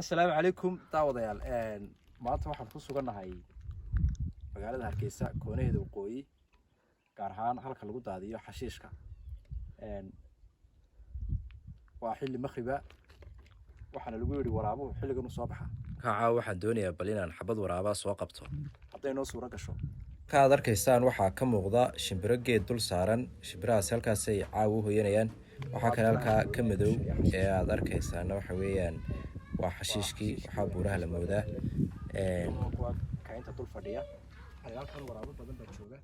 Assalaamu calaykum daawadayaal maanta waxaan ku suganahay magaalada Hargeysa koonaheeda waqooyi gaar ahaan halka lagu daadiyo xashiishka waa xilli makhriba waxaana lagu yiri waraabuhu xilligan u soo baxa kaaca waxaan doonayaa bal inaan xabad waraaba soo qabto hadday noo suura gasho ka aad arkaysaan waxaa ka muuqda shimbiro geed dul saaran shimbirahaas halkaas ay caawa u hoyanayaan waxaa kale halkaa ka madow ee aad arkaysaana waxa weeyaan waa xashiishkii waxaa buuraha la moodaa kainta dul fadhiya halkan waraabo badan baa jooga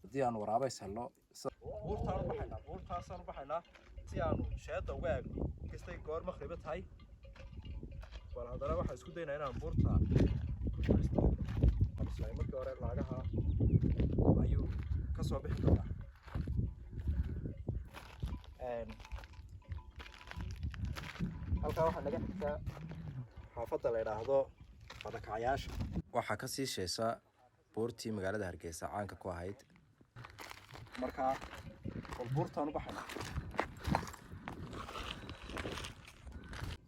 hadii aan waraabays helno buurtaasaan u baxaynaa si aanu sheeda uga eegno inkastay goor makhriba tahay bal haddana waxaan isku daynaa inaan buurta markii hore laagaha ayuu ka soo bixi doonaa halkaa waxaa naga xigtaa xaafadda la yidhaahdo badakacyaasha waxaa ka sii sheesa buurtii magaalada Hargeysa caanka ku ahayd markaa bal buurtaan u baxayna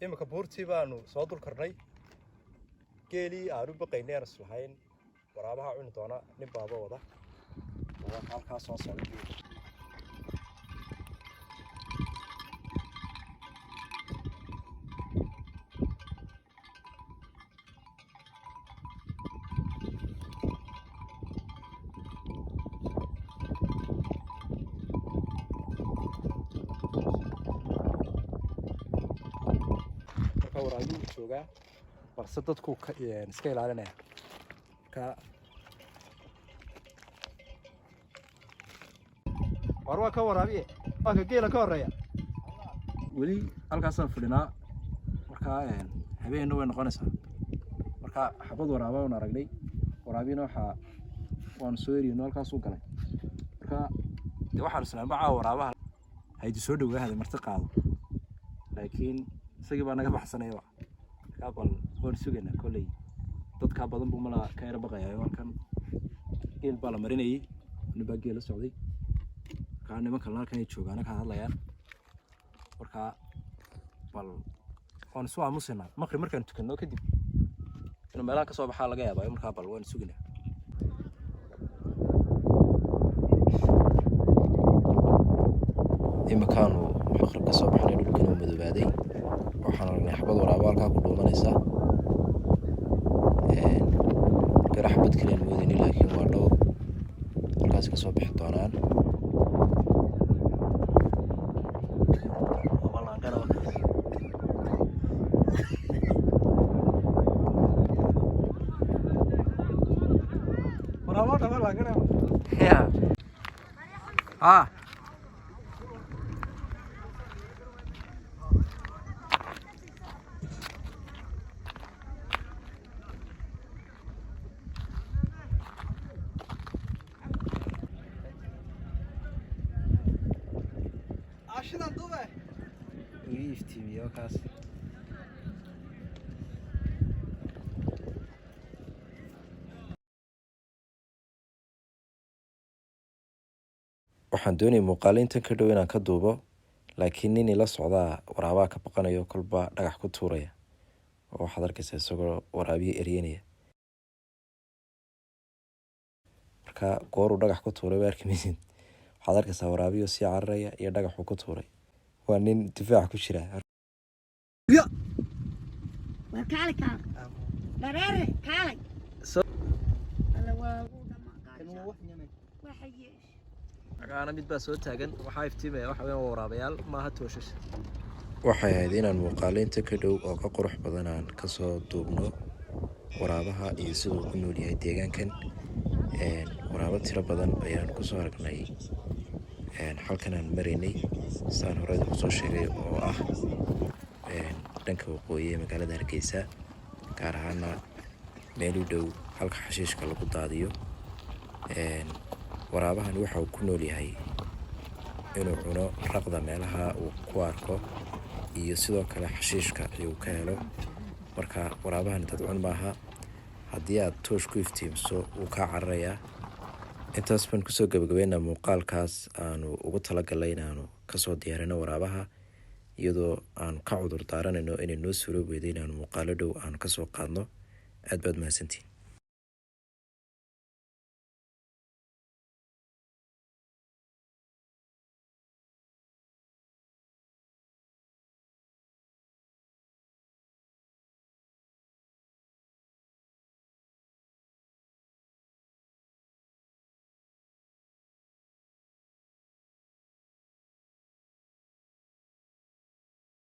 imika buurtii baanu soo dul karnay geelii aanu baqaynay aan islahayn waraabaha cuni doona nin baaba wada halkaa soo socda waraabuu joogaa balse dadku iska ilaalinaya ka waa ka waraabiye waa ka geela ka horeeya weli halkaasaan fadhinaa markaa habeenna way noqonaysaa markaa xabad waraaba aan aragnay waraabina waan soo eriyno halkaas u galay markaa waxaan islaam baa waraabaha haydi soo dhawaahday marti qaado laakiin isagii baa naga baxsanayba kaabal hor sugayna kolay dadka badan buu mala ka yara baqayaa halkan geel baa la marinayay nibaa geel la socday ka nimanka halkan ay joogaan ka hadlayaan marka bal on soo aamusina maqrib markaan tukano kadib inuu meelaha ka soo baxaa laga yaabaa marka bal waan sugaynaa imakaanu maqrib ka soo baxnay dhulkana madoobaday waxaan aragnay xabad waraabo halkaa ku dhuumanaysa gara xabad kaliyan moodayni laakiin waa dhowr halkaas ka soo bixi doonaan عشان دوبه ويفتي وكاس waxaan doonay muuqaalintan ka dhow inaan ka duubo laakiin nin ila socdaa waraabaa ka baqanayo kolba dhagax ku tuuraya oo waxaad arkaysaa isagoo waraabiye eryanaya marka gooru dhagax ku tuuray waa arkimaysid waxaad arkaysaa waraabiyo sii cararaya iyo dhagaxu ku tuuray waa nin difaac ku jira وكالي كالي دريري كالي الله واقول ما وحيش أنا ميد بس وتاجن وحايف تيمي وحوين ورابيال ما هتوشش waxay ahayd inaan muuqaalinta ka dhow oo ka qurux badan aan ka soo duubno waraabaha iyo sidoo ku nool yahay deegaankan waraabo tiro badan ayaan ku soo aragnay halkan aan maraynay saan hore u soo sheegay oo ah dhanka waqooyi ee magaalada Hargeysa gaar ahaan meel u dhow halka xashiishka lagu daadiyo waraabahan waxa uu ku nool yahay inuu cuno raqda meelaha uu ku arko iyo sidoo kale xashiishka uu ka helo marka waraabahan dad cun maaha haddii aad toosh ku iftiimso uu ka cararayaa intaas baan kusoo gabagabeynaa muuqaalkaas aanu ugu talagalnay inaanu kasoo diyaarino waraabaha iyadoo aanu ka cudur daaranayno inay noo suuroobi weyday inaanu muuqaalo dhow aanu kasoo qaadno. aad baad mahadsantihiin.